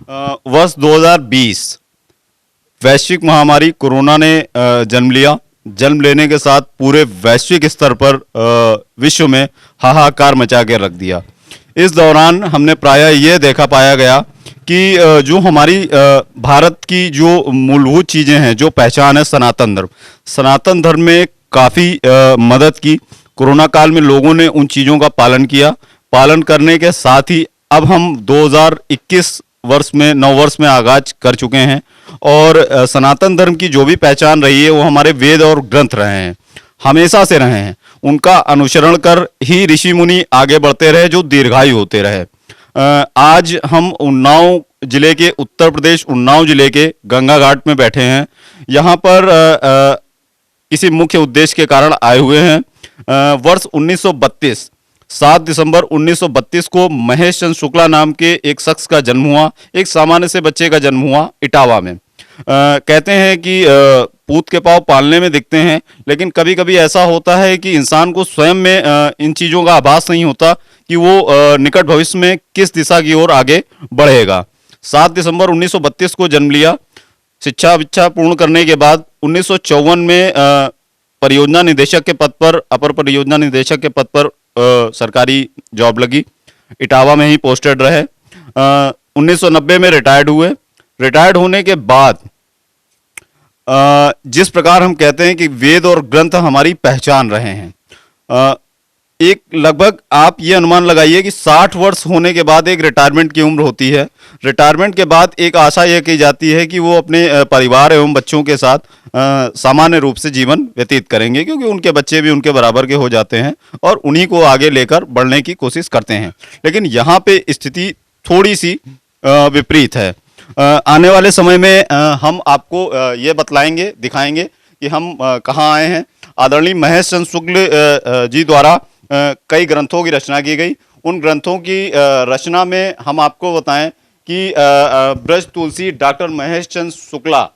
वर्ष 2020 वैश्विक महामारी कोरोना ने जन्म लिया। जन्म लेने के साथ पूरे वैश्विक स्तर पर विश्व में हाहाकार मचा के रख दिया। इस दौरान हमने प्रायः ये देखा पाया गया कि जो हमारी भारत की जो मूलभूत चीज़ें हैं, जो पहचान है सनातन धर्म में काफ़ी मदद की। कोरोना काल में लोगों ने उन चीज़ों का पालन किया। पालन करने के साथ ही अब हम 2021 वर्ष में नववर्ष में आगाज कर चुके हैं और सनातन धर्म की जो भी पहचान रही है वो हमारे वेद और ग्रंथ रहे हैं, हमेशा से रहे हैं। उनका अनुसरण कर ही ऋषि मुनि आगे बढ़ते रहे, जो दीर्घायु होते रहे। आज हम उन्नाव जिले के उत्तर प्रदेश उन्नाव जिले के गंगा घाट में बैठे हैं। यहाँ पर किसी मुख्य उद्देश्य के कारण आए हुए हैं। वर्ष 1932 7 दिसंबर 1932 को महेश चंद्र शुक्ला नाम के एक शख्स का जन्म हुआ। एक सामान्य से बच्चे का जन्म हुआ इटावा में। कहते हैं कि पूत के पाँव पालने में दिखते हैं, लेकिन कभी कभी ऐसा होता है कि इंसान को स्वयं में इन चीज़ों का आभास नहीं होता कि वो निकट भविष्य में किस दिशा की ओर आगे बढ़ेगा। 7 दिसंबर 1932 को जन्म लिया। शिक्षा विच्छा पूर्ण करने के बाद 1954 में परियोजना निदेशक के पद पर, अपर परियोजना निदेशक के पद पर सरकारी जॉब लगी। इटावा में ही पोस्टेड रहे। 1990 में रिटायर्ड हुए। रिटायर्ड होने के बाद जिस प्रकार हम कहते हैं कि वेद और ग्रंथ हमारी पहचान रहे हैं, एक लगभग आप ये अनुमान लगाइए कि 60 वर्ष होने के बाद एक रिटायरमेंट की उम्र होती है। रिटायरमेंट के बाद एक आशा यह की जाती है कि वो अपने परिवार एवं बच्चों के साथ सामान्य रूप से जीवन व्यतीत करेंगे, क्योंकि उनके बच्चे भी उनके बराबर के हो जाते हैं और उन्हीं को आगे लेकर बढ़ने की कोशिश करते हैं। लेकिन यहाँ पे स्थिति थोड़ी सी विपरीत है। आने वाले समय में हम आपको ये बतलाएंगे, दिखाएंगे कि हम कहाँ आए हैं। आदरणीय महेश चंद्र शुक्ल जी द्वारा कई ग्रंथों की रचना की गई। उन ग्रंथों की रचना में हम आपको बताएं कि ब्रज तुलसी डॉक्टर महेश चंद्र शुक्ला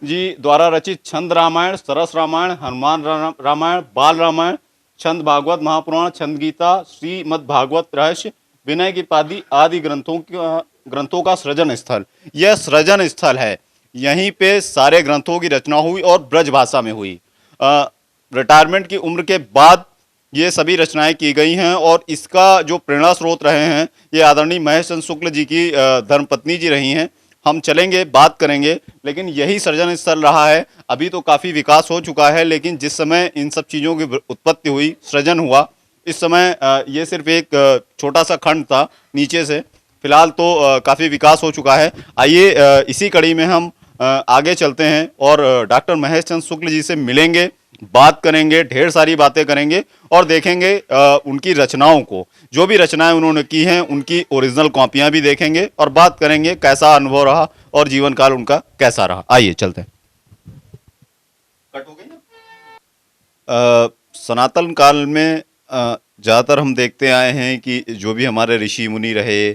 जी द्वारा रचित छंद रामायण, सरस रामायण, हनुमान रामायण, बाल रामायण, छंद भागवत महापुराण, छंद गीता, श्रीमद् भागवत रहस्य, विनय की पादी आदि ग्रंथों का सृजन स्थल, यह सृजन स्थल है। यहीं पे सारे ग्रंथों की रचना हुई और ब्रज भाषा में हुई। रिटायरमेंट की उम्र के बाद ये सभी रचनाएं की गई हैं और इसका जो प्रेरणा स्रोत रहे हैं ये आदरणीय महेश चंद्र शुक्ल जी की धर्मपत्नी जी रही हैं। हम चलेंगे, बात करेंगे, लेकिन यही सृजन स्थल रहा है। अभी तो काफ़ी विकास हो चुका है, लेकिन जिस समय इन सब चीज़ों की उत्पत्ति हुई, सृजन हुआ, इस समय ये सिर्फ एक छोटा सा खंड था नीचे से। फिलहाल तो काफ़ी विकास हो चुका है। आइए इसी कड़ी में हम आगे चलते हैं और डॉक्टर महेश चंद्र शुक्ल जी से मिलेंगे, बात करेंगे, ढेर सारी बातें करेंगे और देखेंगे उनकी रचनाओं को। जो भी रचनाएं उन्होंने की हैं उनकी ओरिजिनल कॉपियां भी देखेंगे और बात करेंगे कैसा अनुभव रहा और जीवन काल उनका कैसा रहा। आइए चलते हैं। कट हो गई ना। सनातन काल में ज़्यादातर हम देखते आए हैं कि जो भी हमारे ऋषि मुनि रहे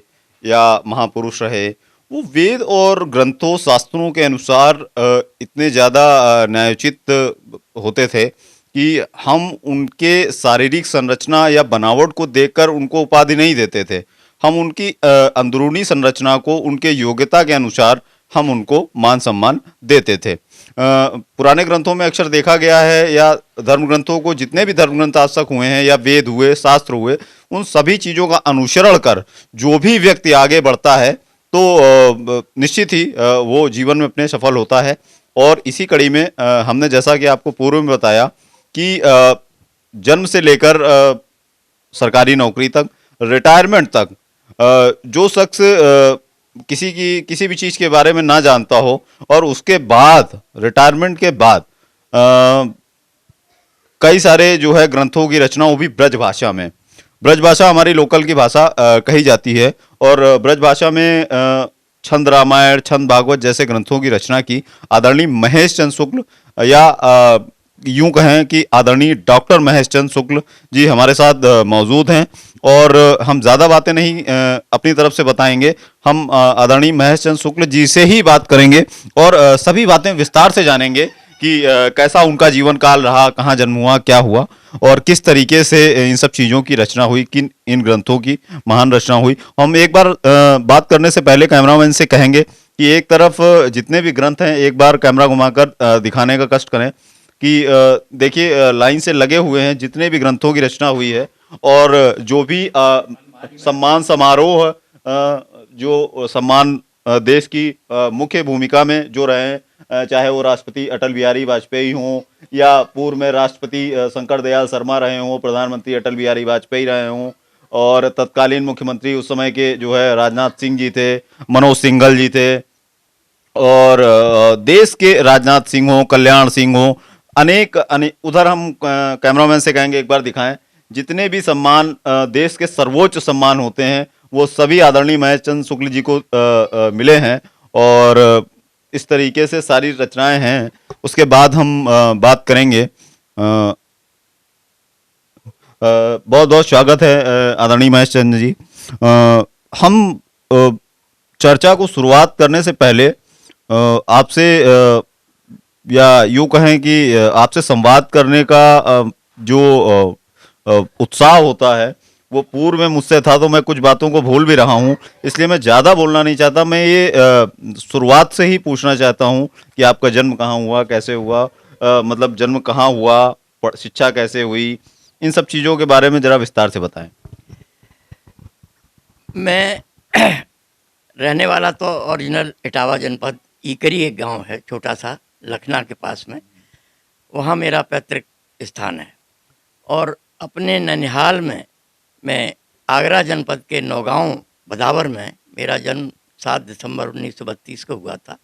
या महापुरुष रहे, वो वेद और ग्रंथों शास्त्रों के अनुसार इतने ज़्यादा न्यायोचित होते थे कि हम उनके शारीरिक संरचना या बनावट को देखकर उनको उपाधि नहीं देते थे। हम उनकी अंदरूनी संरचना को उनके योग्यता के अनुसार हम उनको मान सम्मान देते थे। पुराने ग्रंथों में अक्सर देखा गया है, या धर्म ग्रंथों को, जितने भी धर्म ग्रंथ आज तक हुए हैं या वेद हुए, शास्त्र हुए, उन सभी चीज़ों का अनुसरण कर जो भी व्यक्ति आगे बढ़ता है तो निश्चित ही वो जीवन में अपने सफल होता है। और इसी कड़ी में हमने जैसा कि आपको पूर्व में बताया कि जन्म से लेकर सरकारी नौकरी तक, रिटायरमेंट तक, जो शख्स किसी भी चीज़ के बारे में ना जानता हो और उसके बाद रिटायरमेंट के बाद कई सारे जो है ग्रंथों की रचना, वो भी ब्रज भाषा में। ब्रज भाषा हमारी लोकल की भाषा कही जाती है और ब्रज भाषा में छंद रामायण, छंद भागवत जैसे ग्रंथों की रचना की आदरणीय महेश चंद्र शुक्ल, या यूं कहें कि आदरणीय डॉक्टर महेश चंद्र शुक्ल जी हमारे साथ मौजूद हैं। और हम ज़्यादा बातें नहीं अपनी तरफ से बताएंगे, हम आदरणीय महेश चंद्र शुक्ल जी से ही बात करेंगे और सभी बातें विस्तार से जानेंगे कि कैसा उनका जीवन काल रहा, कहाँ जन्म हुआ, क्या हुआ और किस तरीके से इन सब चीज़ों की रचना हुई, किन इन ग्रंथों की महान रचना हुई। हम एक बार बात करने से पहले कैमरामैन से कहेंगे कि एक तरफ जितने भी ग्रंथ हैं एक बार कैमरा घुमाकर दिखाने का कष्ट करें कि देखिए लाइन से लगे हुए हैं जितने भी ग्रंथों की रचना हुई है और जो भी सम्मान समारोह जो सम्मान देश की मुख्य भूमिका में जो रहे हैं, चाहे वो राष्ट्रपति अटल बिहारी वाजपेयी हों या पूर्व में राष्ट्रपति शंकर दयाल शर्मा रहे हों, प्रधानमंत्री अटल बिहारी वाजपेयी रहे हों और तत्कालीन मुख्यमंत्री उस समय के जो है राजनाथ सिंह जी थे, मनोज सिंघल जी थे और देश के राजनाथ सिंह हो, कल्याण सिंह हो, उधर हम कैमरामैन से कहेंगे एक बार दिखाएं जितने भी सम्मान देश के सर्वोच्च सम्मान होते हैं वो सभी आदरणीय महेशचंद्र शुक्ल जी को मिले हैं और इस तरीके से सारी रचनाएं हैं। उसके बाद हम बात करेंगे। बहुत बहुत स्वागत है आदरणीय महेशचंद्र जी। हम चर्चा को शुरुआत करने से पहले आपसे या यूँ कहें कि आपसे संवाद करने का जो उत्साह होता है वो पूर्व में मुझसे था, तो मैं कुछ बातों को भूल भी रहा हूँ, इसलिए मैं ज़्यादा बोलना नहीं चाहता। मैं ये शुरुआत से ही पूछना चाहता हूँ कि आपका जन्म कहाँ हुआ, कैसे हुआ, मतलब जन्म कहाँ हुआ, शिक्षा कैसे हुई, इन सब चीज़ों के बारे में ज़रा विस्तार से बताएं। मैं रहने वाला तो ओरिजिनल इटावा जनपद ईकरी एक गांव है छोटा सा लखना के पास में, वहाँ मेरा पैतृक स्थान है। और अपने ननिहाल में मैं आगरा जनपद के नौगांव बदावर में मेरा जन्म 7 दिसंबर 1932 को हुआ था।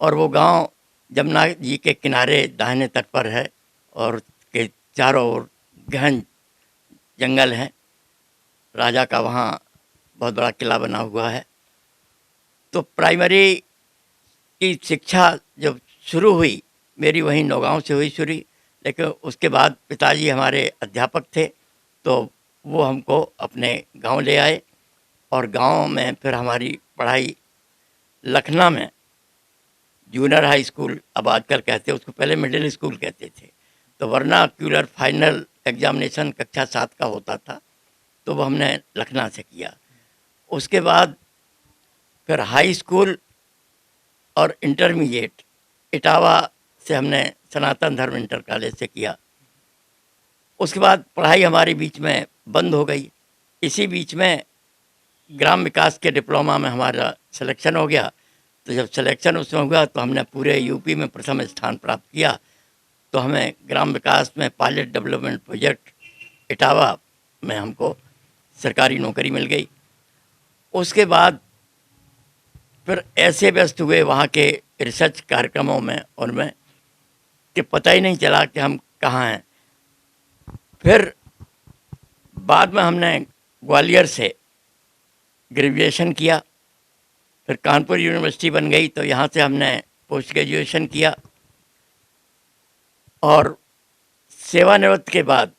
और वो गांव जमुना जी के किनारे दाहिने तट पर है और के चारों ओर गहन जंगल हैं। राजा का वहाँ बहुत बड़ा किला बना हुआ है। तो प्राइमरी की शिक्षा जब शुरू हुई मेरी वहीं नौगांव से हुई शुरू, लेकिन उसके बाद पिताजी हमारे अध्यापक थे तो वो हमको अपने गांव ले आए और गांव में फिर हमारी पढ़ाई लखना में जूनियर हाई स्कूल, अब आजकल कहते हैं उसको, पहले मिडिल स्कूल कहते थे, तो वर्नाक्यूलर फाइनल एग्जामिनेशन कक्षा 7 का होता था, तो वो हमने लखना से किया। उसके बाद फिर हाई स्कूल और इंटरमीडिएट इटावा से हमने सनातन धर्म इंटर कॉलेज से किया। उसके बाद पढ़ाई हमारी बीच में बंद हो गई। इसी बीच में ग्राम विकास के डिप्लोमा में हमारा सिलेक्शन हो गया। तो जब सिलेक्शन उसमें हुआ तो हमने पूरे यूपी में प्रथम स्थान प्राप्त किया। तो हमें ग्राम विकास में पायलट डेवलपमेंट प्रोजेक्ट इटावा में हमको सरकारी नौकरी मिल गई। उसके बाद फिर ऐसे व्यस्त हुए वहाँ के रिसर्च कार्यक्रमों में और में कि पता ही नहीं चला कि हम कहाँ हैं। फिर बाद में हमने ग्वालियर से ग्रेजुएशन किया, फिर कानपुर यूनिवर्सिटी बन गई तो यहाँ से हमने पोस्ट ग्रेजुएशन किया और सेवानिवृत्त के बाद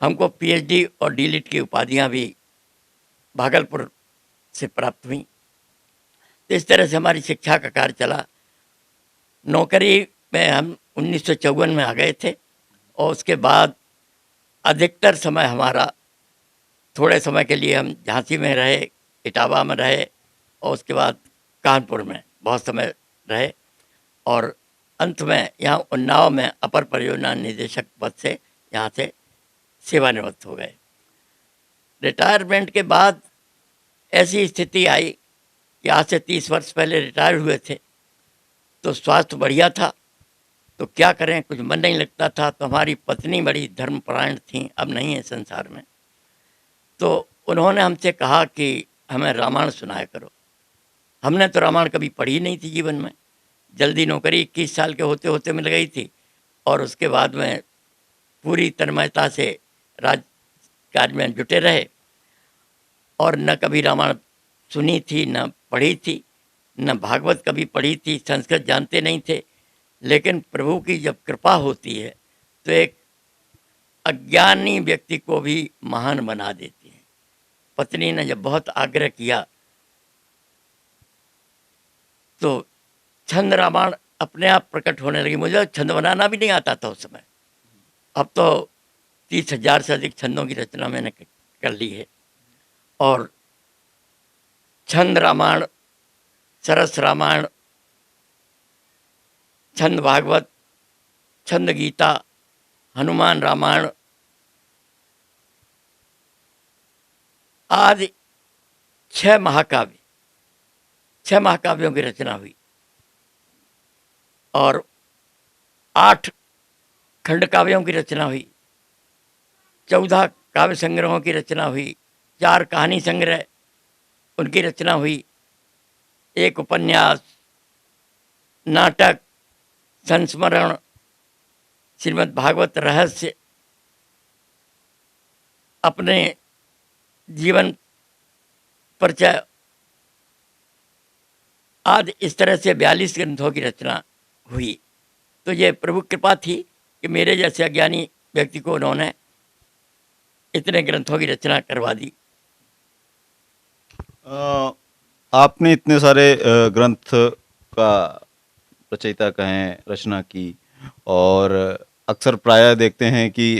हमको पीएचडी और डीलिट की उपाधियाँ भी भागलपुर से प्राप्त हुई। तो इस तरह से हमारी शिक्षा का कार्य चला। नौकरी में हम 1954 में आ गए थे और उसके बाद अधिकतर समय हमारा, थोड़े समय के लिए हम झांसी में रहे, इटावा में रहे और उसके बाद कानपुर में बहुत समय रहे और अंत में यहाँ उन्नाव में अपर परियोजना निदेशक पद से यहाँ से सेवानिवृत्त हो गए। रिटायरमेंट के बाद ऐसी स्थिति आई कि आज से 30 वर्ष पहले रिटायर हुए थे तो स्वास्थ्य बढ़िया था, तो क्या करें, कुछ मन नहीं लगता था। तो हमारी पत्नी बड़ी धर्मपरायण थी, अब नहीं है संसार में, तो उन्होंने हमसे कहा कि हमें रामायण सुनाया करो। हमने तो रामायण कभी पढ़ी नहीं थी जीवन में। जल्दी नौकरी 21 साल के होते होते मिल गई थी और उसके बाद में पूरी तन्मयता से राज कार्य में जुटे रहे और न कभी रामायण सुनी थी, न पढ़ी थी, न भागवत कभी पढ़ी थी, संस्कृत जानते नहीं थे। लेकिन प्रभु की जब कृपा होती है तो एक अज्ञानी व्यक्ति को भी महान बना देती है। पत्नी ने जब बहुत आग्रह किया तो छंद रामायण अपने आप प्रकट होने लगी। मुझे छंद बनाना भी नहीं आता था उस समय। अब तो 30,000 से अधिक छंदों की रचना मैंने कर ली है। और छंद रामायण, सरस रामायण, छंद भागवत, छंद गीता, हनुमान रामायण आदि 6 महाकाव्य, 6 महाकाव्यों की रचना हुई और 8 खंड काव्यों की रचना हुई, 14 काव्य संग्रहों की रचना हुई, 4 कहानी संग्रह उनकी रचना हुई, 1 उपन्यास, नाटक, संस्मरण, श्रीमद् भागवत रहस्य, अपने जीवन परिचय आदि इस तरह से 42 ग्रंथों की रचना हुई। तो ये प्रभु कृपा थी कि मेरे जैसे अज्ञानी व्यक्ति को उन्होंने इतने ग्रंथों की रचना करवा दी। आपने इतने सारे ग्रंथ का रचयिता कहें, रचना की, और अक्सर प्रायः देखते हैं कि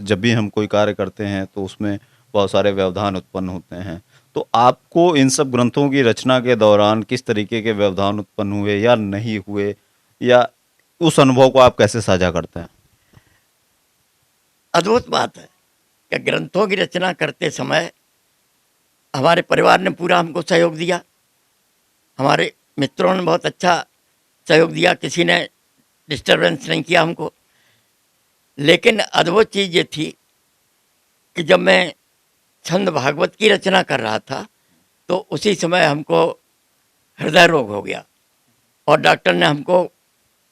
जब भी हम कोई कार्य करते हैं तो उसमें बहुत सारे व्यवधान उत्पन्न होते हैं। तो आपको इन सब ग्रंथों की रचना के दौरान किस तरीके के व्यवधान उत्पन्न हुए या नहीं हुए, या उस अनुभव को आप कैसे साझा करते हैं? अद्भुत बात है कि ग्रंथों की रचना करते समय हमारे परिवार ने पूरा हमको सहयोग दिया, हमारे मित्रों ने बहुत अच्छा सहयोग दिया, किसी ने डिस्टर्बेंस नहीं किया हमको। लेकिन अद्भुत चीज़ ये थी कि जब मैं छंद भागवत की रचना कर रहा था तो उसी समय हमको हृदय रोग हो गया और डॉक्टर ने हमको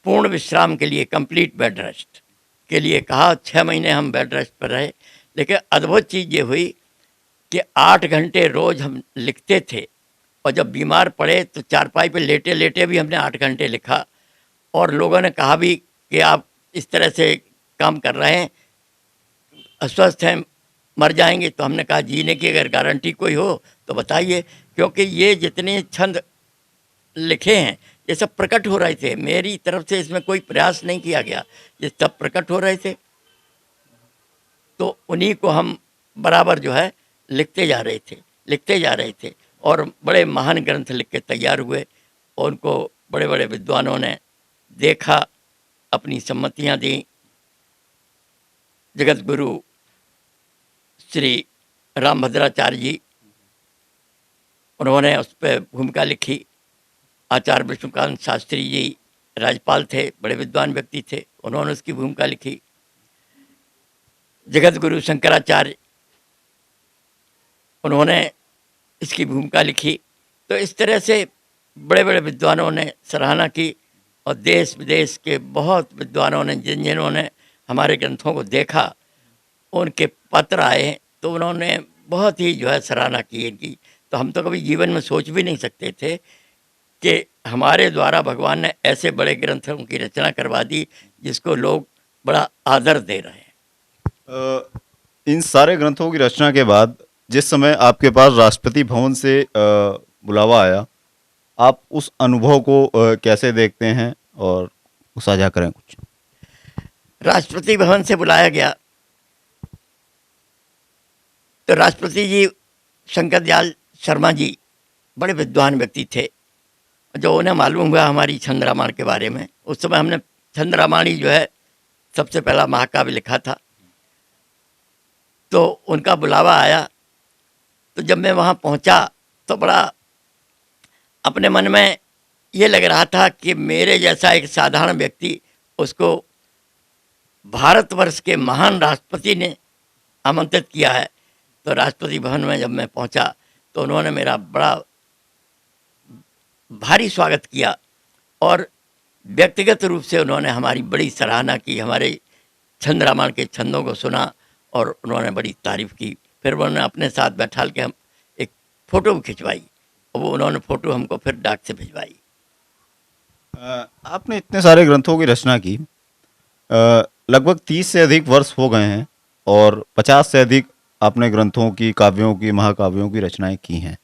पूर्ण विश्राम के लिए, कंप्लीट बेड रेस्ट के लिए कहा। 6 महीने हम बेड रेस्ट पर रहे। लेकिन अद्भुत चीज़ ये हुई कि 8 घंटे रोज़ हम लिखते थे और जब बीमार पड़े तो चारपाई पे लेटे लेटे भी हमने 8 घंटे लिखा। और लोगों ने कहा भी कि आप इस तरह से काम कर रहे हैं, अस्वस्थ हैं, मर जाएंगे। तो हमने कहा जीने की अगर गारंटी कोई हो तो बताइए, क्योंकि ये जितने छंद लिखे हैं ये सब प्रकट हो रहे थे, मेरी तरफ से इसमें कोई प्रयास नहीं किया गया, ये सब प्रकट हो रहे थे। तो उन्हीं को हम बराबर जो है लिखते जा रहे थे, लिखते जा रहे थे और बड़े महान ग्रंथ लिख के तैयार हुए। और उनको बड़े बड़े विद्वानों ने देखा, अपनी सम्मतियां दी। जगत गुरु श्री रामभद्राचार्य जी, उन्होंने उस पर भूमिका लिखी। आचार्य विष्णुकांत शास्त्री जी राज्यपाल थे, बड़े विद्वान व्यक्ति थे, उन्होंने उसकी भूमिका लिखी। जगत गुरु शंकराचार्य, उन्होंने इसकी भूमिका लिखी। तो इस तरह से बड़े बड़े विद्वानों ने सराहना की और देश विदेश के बहुत विद्वानों ने, जिन्होंने हमारे ग्रंथों को देखा, उनके पत्र आए तो उन्होंने बहुत ही जो है सराहना की इनकी। तो हम तो कभी जीवन में सोच भी नहीं सकते थे कि हमारे द्वारा भगवान ने ऐसे बड़े ग्रंथों की रचना करवा दी जिसको लोग बड़ा आदर दे रहे हैं। इन सारे ग्रंथों की रचना के बाद जिस समय आपके पास राष्ट्रपति भवन से बुलावा आया, आप उस अनुभव को कैसे देखते हैं, और साझा करें कुछ। राष्ट्रपति भवन से बुलाया गया तो राष्ट्रपति जी शंकर दयाल शर्मा जी बड़े विद्वान व्यक्ति थे। जो उन्हें मालूम हुआ हमारी छंद रामायण के बारे में, उस समय हमने छंद रामायण ही जो है सबसे पहला महाकाव्य लिखा था, तो उनका बुलावा आया। तो जब मैं वहाँ पहुँचा तो बड़ा अपने मन में ये लग रहा था कि मेरे जैसा एक साधारण व्यक्ति, उसको भारतवर्ष के महान राष्ट्रपति ने आमंत्रित किया है। तो राष्ट्रपति भवन में जब मैं पहुँचा तो उन्होंने मेरा बड़ा भारी स्वागत किया और व्यक्तिगत रूप से उन्होंने हमारी बड़ी सराहना की, हमारे छंद रामायण के छंदों को सुना और उन्होंने बड़ी तारीफ़ की। फिर उन्होंने अपने साथ बैठा के हम एक फ़ोटो भी खिंचवाई और वो उन्होंने फ़ोटो हमको फिर डाक से भिजवाई। आपने इतने सारे ग्रंथों की रचना की, लगभग 30 से अधिक वर्ष हो गए हैं और 50 से अधिक आपने ग्रंथों की, काव्यों की, महाकाव्यों की रचनाएं की हैं।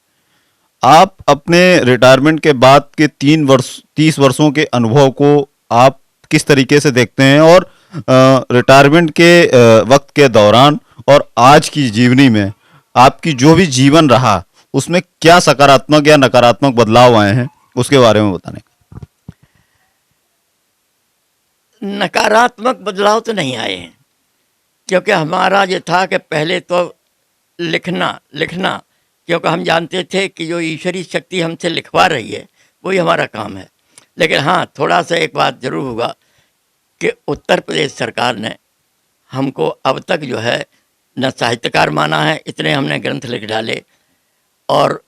आप अपने रिटायरमेंट के बाद के 30 वर्षों के अनुभव को आप किस तरीके से देखते हैं, और रिटायरमेंट के वक्त के दौरान और आज की जीवनी में आपकी जो भी जीवन रहा उसमें क्या सकारात्मक या नकारात्मक बदलाव आए हैं, उसके बारे में बताने का। नकारात्मक बदलाव तो नहीं आए हैं, क्योंकि हमारा ये था कि पहले तो लिखना लिखना, क्योंकि हम जानते थे कि जो ईश्वरीय शक्ति हमसे लिखवा रही है वही हमारा काम है। लेकिन हाँ, थोड़ा सा एक बात ज़रूर होगा कि उत्तर प्रदेश सरकार ने हमको अब तक जो है न साहित्यकार माना है, इतने हमने ग्रंथ लिख डाले, और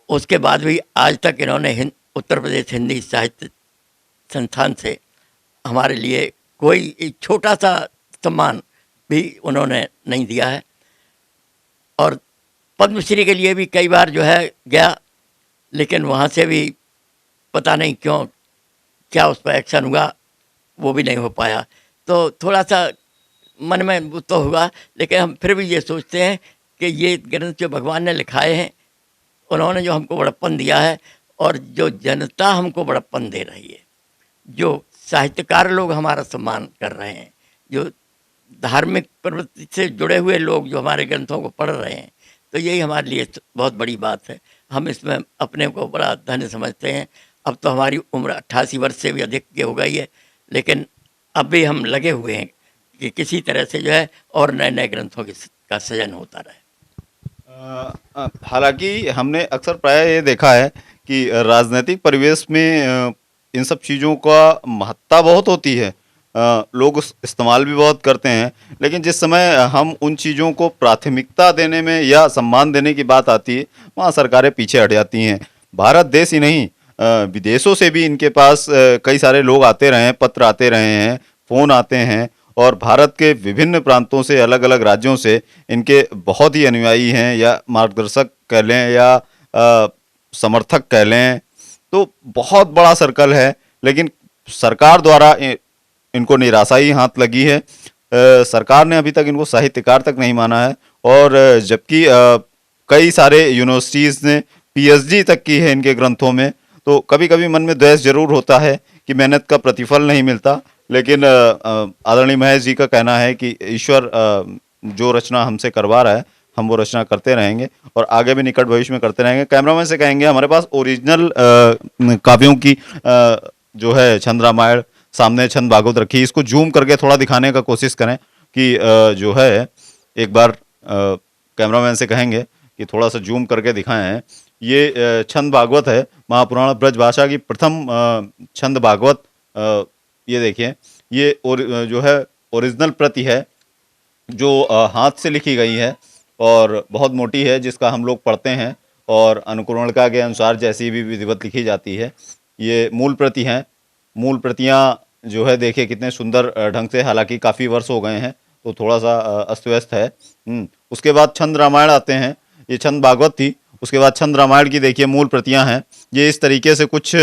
उसके बाद भी आज तक इन्होंने उत्तर प्रदेश हिंदी साहित्य संस्थान से हमारे लिए कोई एक छोटा सा सम्मान भी उन्होंने नहीं दिया है। और पद्मश्री के लिए भी कई बार जो है गया, लेकिन वहाँ से भी पता नहीं क्यों क्या उस पर एक्शन हुआ, वो भी नहीं हो पाया। तो थोड़ा सा मन में वो तो हुआ, लेकिन हम फिर भी ये सोचते हैं कि ये ग्रंथ जो भगवान ने लिखाए हैं, उन्होंने जो हमको बड़प्पन दिया है, और जो जनता हमको बड़प्पन दे रही है, जो साहित्यकार लोग हमारा सम्मान कर रहे हैं, जो धार्मिक प्रवृत्ति से जुड़े हुए लोग जो हमारे ग्रंथों को पढ़ रहे हैं, तो यही हमारे लिए बहुत बड़ी बात है। हम इसमें अपने को बड़ा धन्य समझते हैं। अब तो हमारी उम्र 88 वर्ष से भी अधिक की हो गई है, लेकिन अब भी हम लगे हुए हैं कि किसी तरह से जो है और नए नए ग्रंथों का सृजन होता रहे। हालांकि हमने अक्सर प्राय ये देखा है कि राजनीतिक परिवेश में इन सब चीज़ों का महत्ता बहुत होती है, लोग इस्तेमाल भी बहुत करते हैं, लेकिन जिस समय हम उन चीज़ों को प्राथमिकता देने में या सम्मान देने की बात आती है, वहाँ सरकारें पीछे हट जाती हैं। भारत देश ही नहीं, विदेशों से भी इनके पास कई सारे लोग आते रहे हैं, पत्र आते रहे हैं, फ़ोन आते हैं, और भारत के विभिन्न प्रांतों से, अलग अलग राज्यों से इनके बहुत ही अनुयायी हैं, या मार्गदर्शक कह लें या समर्थक कह लें। तो बहुत बड़ा सर्कल है, लेकिन सरकार द्वारा इनको निराशा ही हाथ लगी है। सरकार ने अभी तक इनको साहित्यकार तक नहीं माना है, और जबकि कई सारे यूनिवर्सिटीज़ ने पीएचडी तक की है इनके ग्रंथों में। तो कभी कभी मन में द्वेष जरूर होता है कि मेहनत का प्रतिफल नहीं मिलता, लेकिन आदरणीय महेश जी का कहना है कि ईश्वर जो रचना हमसे करवा रहा है, हम वो रचना करते रहेंगे और आगे भी निकट भविष्य में करते रहेंगे। कैमरामैन से कहेंगे हमारे पास ओरिजिनल काव्यों की जो है छंद रामायण, सामने छंद भागवत रखी, इसको जूम करके थोड़ा दिखाने का कोशिश करें कि जो है एक बार कैमरामैन से कहेंगे कि थोड़ा सा जूम करके दिखाएं। ये छंद भागवत है, महापुराण ब्रज भाषा की प्रथम छंद भागवत। ये देखिए, ये जो है ओरिजिनल प्रति है, जो हाथ से लिखी गई है और बहुत मोटी है, जिसका हम लोग पढ़ते हैं और अनुकरणिका के अनुसार जैसी भी विधिवत लिखी जाती है। ये मूल प्रति हैं। मूल प्रतियां जो है देखिए कितने सुंदर ढंग से, हालांकि काफ़ी वर्ष हो गए हैं तो थोड़ा सा अस्त व्यस्त है। उसके बाद छंद रामायण आते हैं, ये छंद भागवत थी। उसके बाद छंद रामायण की देखिए मूल प्रतियां हैं। ये इस तरीके से कुछ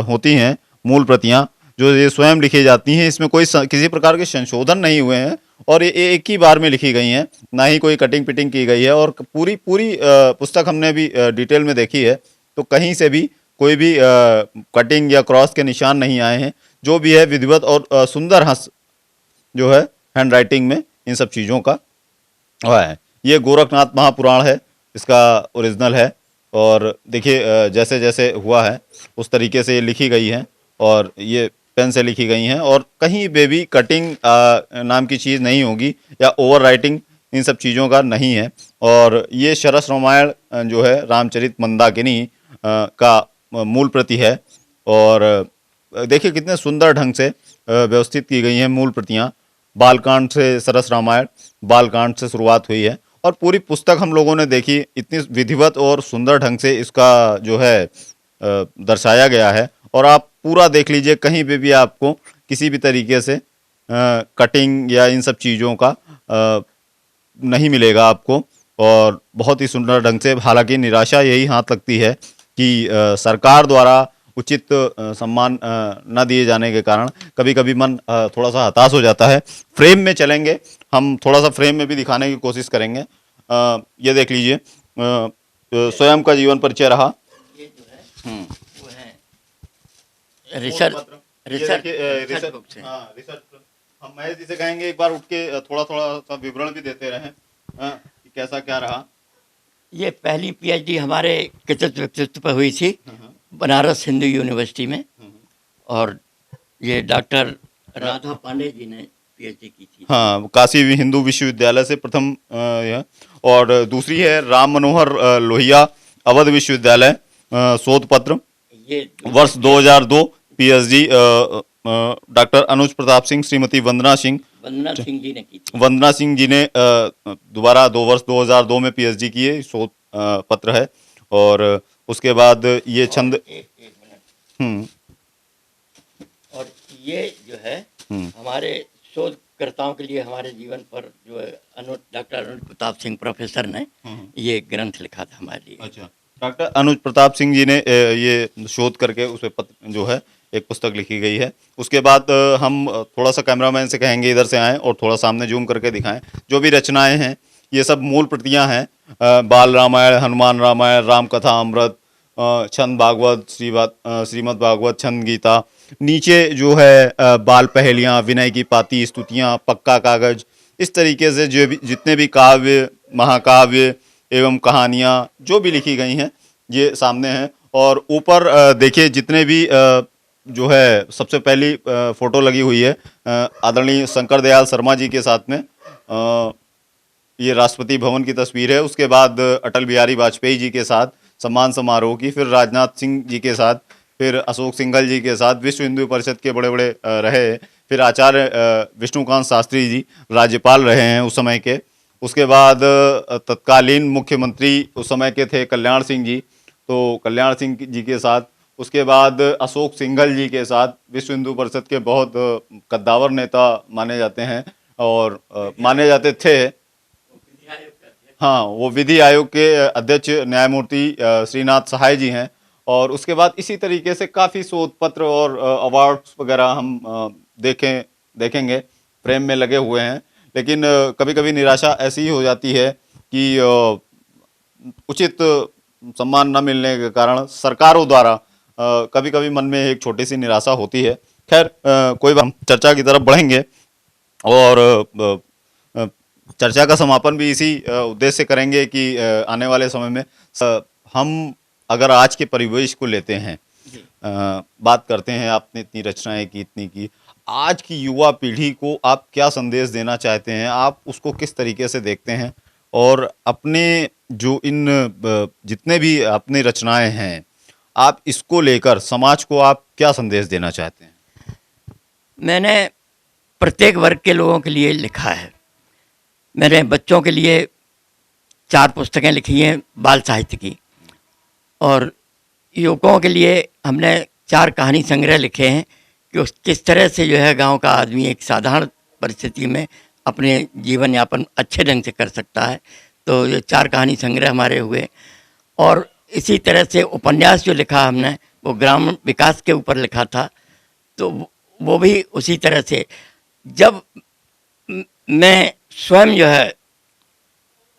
होती हैं मूल प्रतियां, जो ये स्वयं लिखी जाती हैं। इसमें कोई किसी प्रकार के संशोधन नहीं हुए हैं और ये एक ही बार में लिखी गई हैं, ना ही कोई कटिंग पिटिंग की गई है। और पूरी पूरी पुस्तक हमने भी डिटेल में देखी है, तो कहीं से भी कोई भी कटिंग या क्रॉस के निशान नहीं आए हैं। जो भी है विधिवत और सुंदर हंस जो है हैंड राइटिंग में इन सब चीज़ों का हुआ है। ये गोरखनाथ महापुराण है, इसका ओरिजिनल है। और देखिए जैसे जैसे हुआ है उस तरीके से ये लिखी गई है, और ये पेन से लिखी गई हैं, और कहीं पे भी कटिंग नाम की चीज़ नहीं होगी या ओवर राइटिंग इन सब चीज़ों का नहीं है। और ये सरस रामायण जो है रामचरित मंदाकिनी का मूल प्रति है। और देखिए कितने सुंदर ढंग से व्यवस्थित की गई हैं मूल प्रतियां। बालकांड से सरस रामायण, बालकांड से शुरुआत हुई है और पूरी पुस्तक हम लोगों ने देखी। इतनी विधिवत और सुंदर ढंग से इसका जो है दर्शाया गया है। और आप पूरा देख लीजिए, कहीं पे भी आपको किसी भी तरीके से कटिंग या इन सब चीज़ों का नहीं मिलेगा आपको, और बहुत ही सुंदर ढंग से। हालांकि निराशा यही हाथ लगती है कि सरकार द्वारा उचित सम्मान न दिए जाने के कारण कभी कभी मन थोड़ा सा हताश हो जाता है। फ्रेम में चलेंगे, हम थोड़ा सा फ्रेम में भी दिखाने की कोशिश करेंगे। ये देख लीजिए, स्वयं का जीवन परिचय रहा, वो है रिसर्च रिसर्च रिसर्च बुक्स हैं। हाँ, रिसर्च। हम महेश जी से कहेंगे एक बार उठ के थोड़ा थोड़ा सा विवरण भी देते रहें, हाँ, कि कैसा क्या रहा। ये पहली पीएचडी हमारे कृतित्व व्यक्तित्व पर हुई थी हाँ, बनारस हिंदू यूनिवर्सिटी में, हाँ, और ये डॉक्टर राधा पांडे जी ने पीएचडी की थी। हाँ, काशी हिंदू विश्वविद्यालय से प्रथम यह, और दूसरी है राम मनोहर लोहिया अवध विश्वविद्यालय, शोध पत्र ये वर्ष 2002, पीएचडी डॉक्टर अनुज प्रताप सिंह, श्रीमती वंदना सिंह। वंदना सिंह जी ने की थी। वंदना सिंह जी ने दोबारा 2002 में पीएचडी किए, शोध पत्र है। और उसके बाद ये छंद, एक मिनट, हम्म, और ये जो है हमारे शोधकर्ताओं के लिए हमारे जीवन पर जो है डॉक्टर अनुज प्रताप सिंह प्रोफेसर ने ये ग्रंथ लिखा था हमारे लिए। अच्छा, डॉक्टर अनुज प्रताप सिंह जी ने ये शोध करके उस पे पत्र जो है एक पुस्तक लिखी गई है। उसके बाद हम थोड़ा सा कैमरामैन से कहेंगे इधर से आएँ और थोड़ा सामने जूम करके दिखाएं। जो भी रचनाएं हैं ये सब मूल प्रतियां हैं, बाल रामायण, हनुमान रामायण, राम कथा अमृत, छंद भागवत, श्रीमद् भागवत, छंद गीता। नीचे जो है बाल पहेलियाँ, विनय की पाती, स्तुतियाँ, पक्का कागज, इस तरीके से जो भी जितने भी काव्य, महाकाव्य एवं कहानियाँ जो भी लिखी गई हैं ये सामने हैं। और ऊपर देखिए जितने भी जो है सबसे पहली फोटो लगी हुई है आदरणीय शंकर दयाल शर्मा जी के साथ में, ये राष्ट्रपति भवन की तस्वीर है। उसके बाद अटल बिहारी वाजपेयी जी के साथ सम्मान समारोह की, फिर राजनाथ सिंह जी के साथ, फिर अशोक सिंघल जी के साथ, विश्व हिंदू परिषद के बड़े बड़े रहे, फिर आचार्य विष्णुकांत शास्त्री जी राज्यपाल रहे हैं उस समय के। उसके बाद तत्कालीन मुख्यमंत्री उस समय के थे कल्याण सिंह जी, तो कल्याण सिंह जी के साथ। उसके बाद अशोक सिंघल जी के साथ, विश्व हिंदू परिषद के बहुत कद्दावर नेता माने जाते हैं और माने जाते थे। हाँ, वो विधि आयोग के अध्यक्ष न्यायमूर्ति श्रीनाथ सहाय जी हैं। और उसके बाद इसी तरीके से काफ़ी शोध पत्र और अवार्ड्स वगैरह हम देखेंगे फ्रेम में लगे हुए हैं। लेकिन कभी कभी निराशा ऐसी ही हो जाती है कि उचित सम्मान न मिलने के कारण सरकारों द्वारा कभी कभी मन में एक छोटी सी निराशा होती है। खैर कोई बात, हम चर्चा की तरफ बढ़ेंगे और चर्चा का समापन भी इसी उद्देश्य से करेंगे कि आने वाले समय में हम अगर आज के परिवेश को लेते हैं, बात करते हैं, आपने इतनी रचनाएं की, इतनी की, आज की युवा पीढ़ी को आप क्या संदेश देना चाहते हैं? आप उसको किस तरीके से देखते हैं? और अपने जो इन जितने भी अपने रचनाएं हैं, आप इसको लेकर समाज को आप क्या संदेश देना चाहते हैं? मैंने प्रत्येक वर्ग के लोगों के लिए लिखा है। मैंने बच्चों के लिए 4 पुस्तकें लिखी हैं बाल साहित्य की, और युवकों के लिए हमने 4 कहानी संग्रह लिखे हैं कि उस किस तरह से जो है गांव का आदमी एक साधारण परिस्थिति में अपने जीवन यापन अच्छे ढंग से कर सकता है। तो ये 4 कहानी संग्रह हमारे हुए। और इसी तरह से उपन्यास जो लिखा हमने वो ग्रामीण विकास के ऊपर लिखा था, तो वो भी उसी तरह से। जब मैं स्वयं जो है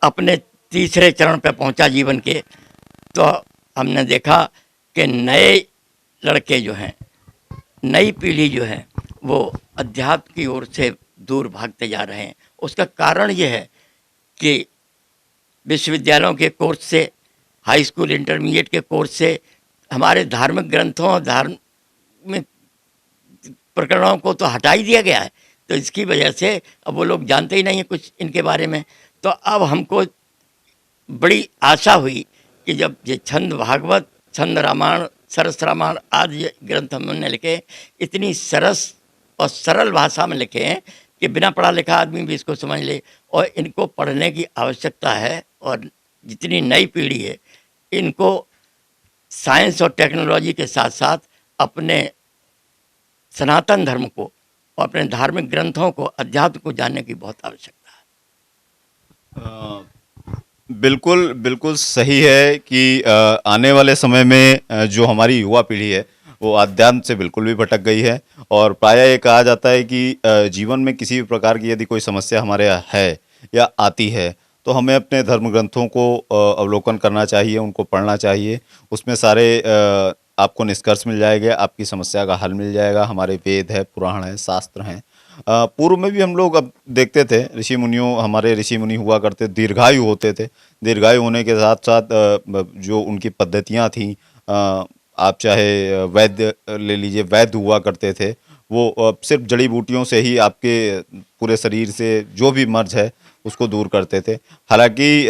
अपने तीसरे चरण पर पहुंचा जीवन के, तो हमने देखा कि नए लड़के जो हैं, नई पीढ़ी जो है वो अध्यात्म की ओर से दूर भागते जा रहे हैं। उसका कारण ये है कि विश्वविद्यालयों के कोर्स से, हाई स्कूल इंटरमीडिएट के कोर्स से हमारे धार्मिक ग्रंथों, धार्मिक प्रकरणों को तो हटा ही दिया गया है। तो इसकी वजह से अब वो लोग जानते ही नहीं हैं कुछ इनके बारे में। तो अब हमको बड़ी आशा हुई कि जब ये छंद भागवत, छंद रामायण, सरस रामायण आदि ग्रंथ हमने लिखे, इतनी सरस और सरल भाषा में लिखे हैं कि बिना पढ़ा लिखा आदमी भी इसको समझ ले, और इनको पढ़ने की आवश्यकता है। और जितनी नई पीढ़ी है, इनको साइंस और टेक्नोलॉजी के साथ साथ अपने सनातन धर्म को और अपने धार्मिक ग्रंथों को, अध्यात्म को जानने की बहुत आवश्यकता है। बिल्कुल बिल्कुल सही है कि आने वाले समय में जो हमारी युवा पीढ़ी है वो अध्यात्म से बिल्कुल भी भटक गई है। और प्रायः ये कहा जाता है कि जीवन में किसी भी प्रकार की यदि कोई समस्या हमारे यहाँ है या आती है तो हमें अपने धर्म ग्रंथों को अवलोकन करना चाहिए, उनको पढ़ना चाहिए। उसमें सारे आपको निष्कर्ष मिल जाएंगे, आपकी समस्या का हल मिल जाएगा। हमारे वेद है, पुराण है, शास्त्र हैं। पूर्व में भी हम लोग अब देखते थे, ऋषि मुनियों, हमारे ऋषि मुनि हुआ करते, दीर्घायु होते थे। दीर्घायु होने के साथ साथ जो उनकी पद्धतियाँ थीं, आप चाहे वैद्य ले लीजिए, वैद्य हुआ करते थे। वो सिर्फ जड़ी बूटियों से ही आपके पूरे शरीर से जो भी मर्ज है उसको दूर करते थे। हालांकि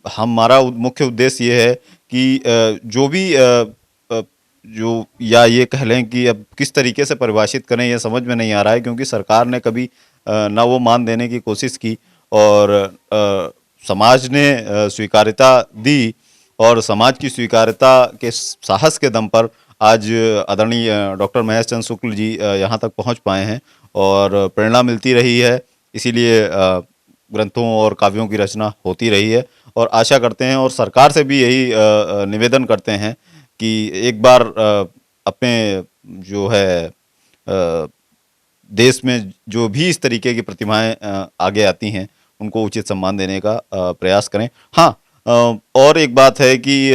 हमारा मुख्य उद्देश्य ये है कि जो भी जो, या ये कह लें कि अब किस तरीके से परिभाषित करें ये समझ में नहीं आ रहा है, क्योंकि सरकार ने कभी ना वो मान देने की कोशिश की और समाज ने स्वीकार्यता दी, और समाज की स्वीकार्यता के साहस के दम पर आज आदरणीय डॉक्टर महेश चंद्र शुक्ल जी यहाँ तक पहुँच पाए हैं और प्रेरणा मिलती रही है। इसीलिए ग्रंथों और काव्यों की रचना होती रही है, और आशा करते हैं और सरकार से भी यही निवेदन करते हैं कि एक बार अपने जो है देश में जो भी इस तरीके की प्रतिभाएं आगे आती हैं उनको उचित सम्मान देने का प्रयास करें। हाँ, और एक बात है कि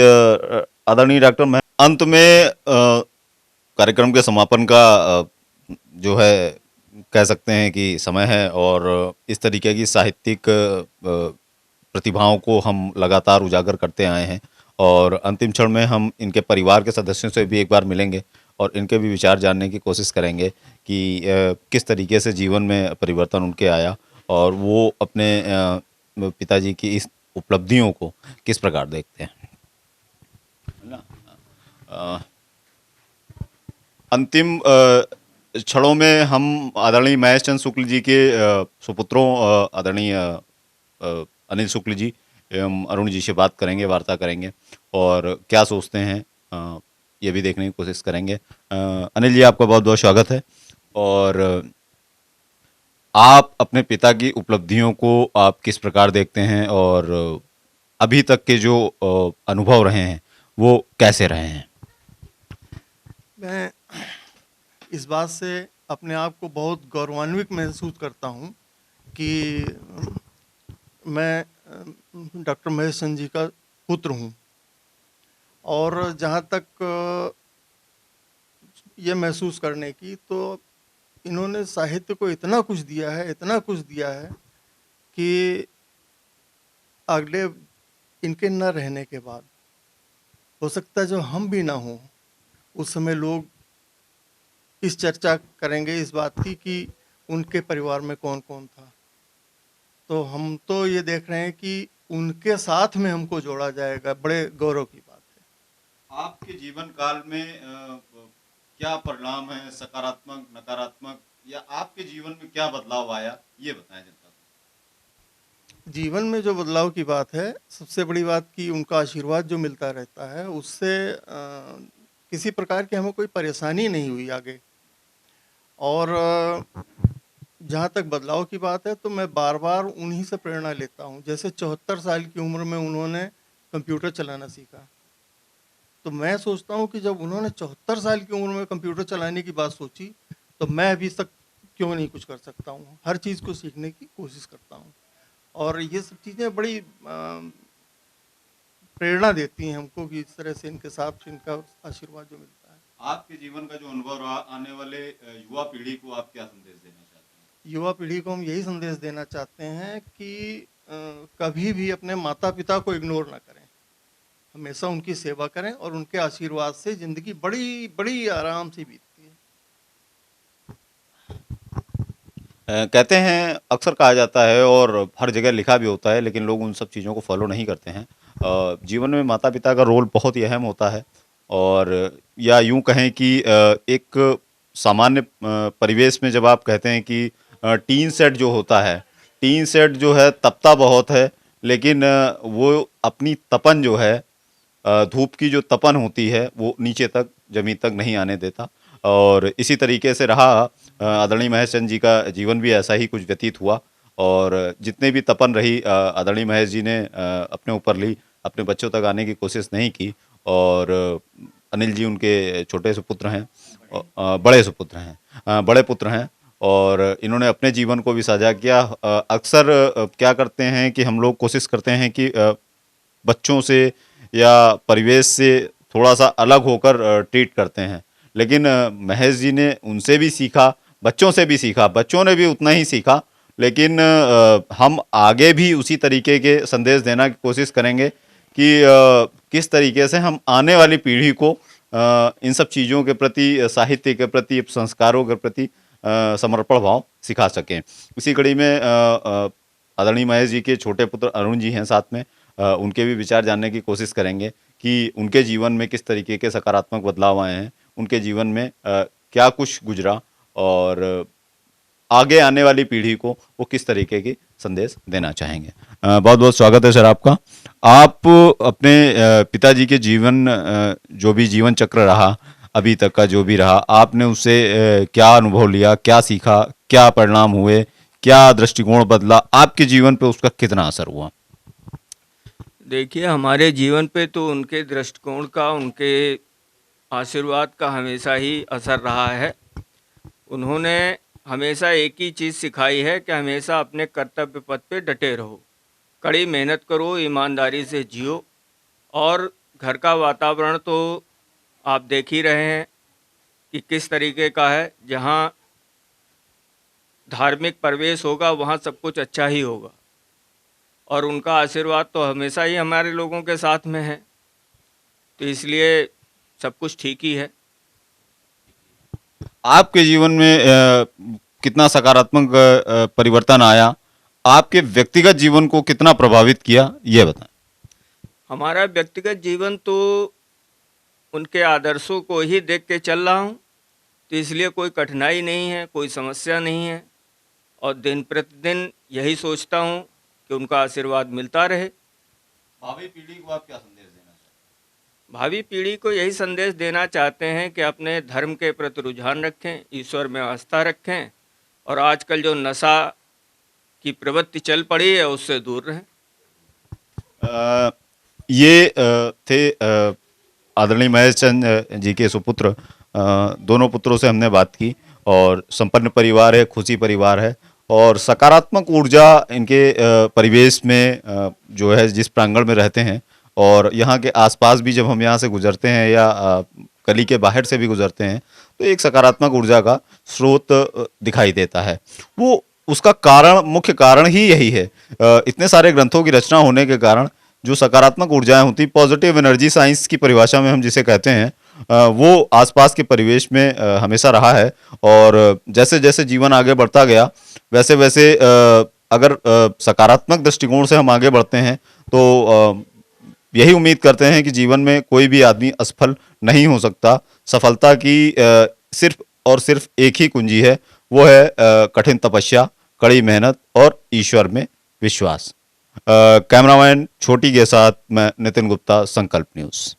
आदरणीय डॉक्टर अंत में कार्यक्रम के समापन का जो है कह सकते हैं कि समय है, और इस तरीके की साहित्यिक प्रतिभाओं को हम लगातार उजागर करते आए हैं, और अंतिम क्षण में हम इनके परिवार के सदस्यों से भी एक बार मिलेंगे और इनके भी विचार जानने की कोशिश करेंगे कि किस तरीके से जीवन में परिवर्तन उनके आया और वो अपने पिताजी की इस उपलब्धियों को किस प्रकार देखते हैं। अंतिम क्षणों में हम आदरणीय महेश चंद्र शुक्ल जी के सुपुत्रों आदरणीय अनिल शुक्ल जी एवं अरुण जी से बात करेंगे, वार्ता करेंगे और क्या सोचते हैं ये भी देखने की कोशिश करेंगे। अनिल जी, आपका बहुत बहुत स्वागत है। और आप अपने पिता की उपलब्धियों को आप किस प्रकार देखते हैं, और अभी तक के जो अनुभव रहे हैं वो कैसे रहे हैं? मैं इस बात से अपने आप को बहुत गौरवान्वित महसूस करता हूँ कि मैं डॉक्टर महेश चंद्र जी का पुत्र हूँ, और जहाँ तक ये महसूस करने की, तो इन्होंने साहित्य को इतना कुछ दिया है, इतना कुछ दिया है कि अगले इनके न रहने के बाद हो सकता है जो हम भी ना हों उस समय लोग इस चर्चा करेंगे इस बात की कि उनके परिवार में कौन कौन था। तो हम तो ये देख रहे हैं कि उनके साथ में हमको जोड़ा जाएगा, बड़े गौरव की बात है। आपके जीवन काल में क्या परिणाम है, सकारात्मक, नकारात्मक, या आपके जीवन में क्या बदलाव आया, ये बताएं जनता को। जीवन में जो बदलाव की बात है, सबसे बड़ी बात कि उनका आशीर्वाद जो मिलता रहता है उससे किसी प्रकार की हमें कोई परेशानी नहीं हुई आगे। और जहाँ तक बदलाव की बात है तो मैं बार बार उन्हीं से प्रेरणा लेता हूँ। जैसे 74 साल की उम्र में उन्होंने कंप्यूटर चलाना सीखा, तो मैं सोचता हूँ कि जब उन्होंने 74 साल की उम्र में कंप्यूटर चलाने की बात सोची तो मैं अभी तक क्यों नहीं कुछ कर सकता हूँ। हर चीज़ को सीखने की कोशिश करता हूँ, और ये सब चीज़ें बड़ी प्रेरणा देती हैं हमको कि इस तरह से इनके साथ इनका आशीर्वाद जो मिलता है। आपके जीवन का जो अनुभव रहा, आने वाले युवा पीढ़ी को आप क्या संदेश देना चाहते हैं? युवा पीढ़ी को हम यही संदेश देना चाहते हैं कि कभी भी अपने माता पिता को इग्नोर ना करें, हमेशा उनकी सेवा करें, और उनके आशीर्वाद से ज़िंदगी बड़ी बड़ी आराम से बीतती है। कहते हैं, अक्सर कहा जाता है और हर जगह लिखा भी होता है, लेकिन लोग उन सब चीज़ों को फॉलो नहीं करते हैं। जीवन में माता पिता का रोल बहुत ही अहम होता है, और या यूं कहें कि एक सामान्य परिवेश में जब आप कहते हैं कि टीन सेट जो होता है, टीन सेट जो है तपता बहुत है, लेकिन वो अपनी तपन जो है, धूप की जो तपन होती है वो नीचे तक, ज़मीन तक नहीं आने देता। और इसी तरीके से रहा आदरणीय महेश चंद्र जी का जीवन भी ऐसा ही कुछ व्यतीत हुआ, और जितने भी तपन रही आदरणीय महेश जी ने अपने ऊपर ली, अपने बच्चों तक आने की कोशिश नहीं की। और अनिल जी उनके छोटे सुपुत्र हैं, बड़े सुपुत्र हैं, बड़े पुत्र हैं, और इन्होंने अपने जीवन को भी साझा किया। अक्सर क्या करते हैं कि हम लोग कोशिश करते हैं कि बच्चों से या परिवेश से थोड़ा सा अलग होकर ट्रीट करते हैं, लेकिन महेश जी ने उनसे भी सीखा, बच्चों से भी सीखा, बच्चों ने भी उतना ही सीखा, लेकिन हम आगे भी उसी तरीके के संदेश देना की कोशिश करेंगे कि किस तरीके से हम आने वाली पीढ़ी को इन सब चीज़ों के प्रति, साहित्य के प्रति, संस्कारों के प्रति समर्पण भाव सिखा सकें। इसी कड़ी में आदरणीय महेश जी के छोटे पुत्र अरुण जी हैं साथ में, उनके भी विचार जानने की कोशिश करेंगे कि उनके जीवन में किस तरीके के सकारात्मक बदलाव आए हैं, उनके जीवन में क्या कुछ गुजरा और आगे आने वाली पीढ़ी को वो किस तरीके की संदेश देना चाहेंगे। बहुत बहुत स्वागत है सर आपका। आप अपने पिताजी के जीवन, जो भी जीवन चक्र रहा अभी तक का, जो भी रहा, आपने उससे क्या अनुभव लिया, क्या सीखा, क्या परिणाम हुए, क्या दृष्टिकोण बदला, आपके जीवन पे उसका कितना असर हुआ? देखिए, हमारे जीवन पे तो उनके दृष्टिकोण का, उनके आशीर्वाद का हमेशा ही असर रहा है। उन्होंने हमेशा एक ही चीज़ सिखाई है कि हमेशा अपने कर्तव्य पथ पे डटे रहो, कड़ी मेहनत करो, ईमानदारी से जियो। और घर का वातावरण तो आप देख ही रहे हैं कि किस तरीके का है। जहाँ धार्मिक परिवेश होगा वहाँ सब कुछ अच्छा ही होगा, और उनका आशीर्वाद तो हमेशा ही हमारे लोगों के साथ में है, तो इसलिए सब कुछ ठीक ही है। आपके जीवन में कितना सकारात्मक परिवर्तन आया, आपके व्यक्तिगत जीवन को कितना प्रभावित किया, ये बताएं। हमारा व्यक्तिगत जीवन तो उनके आदर्शों को ही देख के चल रहा हूँ, तो इसलिए कोई कठिनाई नहीं है, कोई समस्या नहीं है, और दिन प्रतिदिन यही सोचता हूँ कि उनका आशीर्वाद मिलता रहे। भावी पीढ़ी को आप क्या संदेश देना चाहते भावी पीढ़ी को यही संदेश देना चाहते हैं कि अपने धर्म के प्रति रुझान रखें, ईश्वर में आस्था रखें, और आजकल जो नशा की प्रवृत्ति चल पड़ी है उससे दूर रहें। ये थे आदरणीय महेश चंद जी के सुपुत्र। दोनों पुत्रों से हमने बात की और संपन्न परिवार है, खुशी परिवार है, और सकारात्मक ऊर्जा इनके परिवेश में जो है, जिस प्रांगण में रहते हैं और यहाँ के आसपास भी जब हम यहाँ से गुजरते हैं या गली के बाहर से भी गुजरते हैं, तो एक सकारात्मक ऊर्जा का स्रोत दिखाई देता है। वो उसका कारण, मुख्य कारण ही यही है। इतने सारे ग्रंथों की रचना होने के कारण जो सकारात्मक ऊर्जाएं होती, पॉजिटिव एनर्जी साइंस की परिभाषा में हम जिसे कहते हैं, वो आसपास के परिवेश में हमेशा रहा है। और जैसे जैसे जीवन आगे बढ़ता गया, वैसे वैसे अगर सकारात्मक दृष्टिकोण से हम आगे बढ़ते हैं तो यही उम्मीद करते हैं कि जीवन में कोई भी आदमी असफल नहीं हो सकता। सफलता की सिर्फ और सिर्फ एक ही कुंजी है, वो है कठिन तपस्या, कड़ी मेहनत और ईश्वर में विश्वास। कैमरामैन छोटी के साथ मैं नितिन गुप्ता, संकल्प न्यूज़।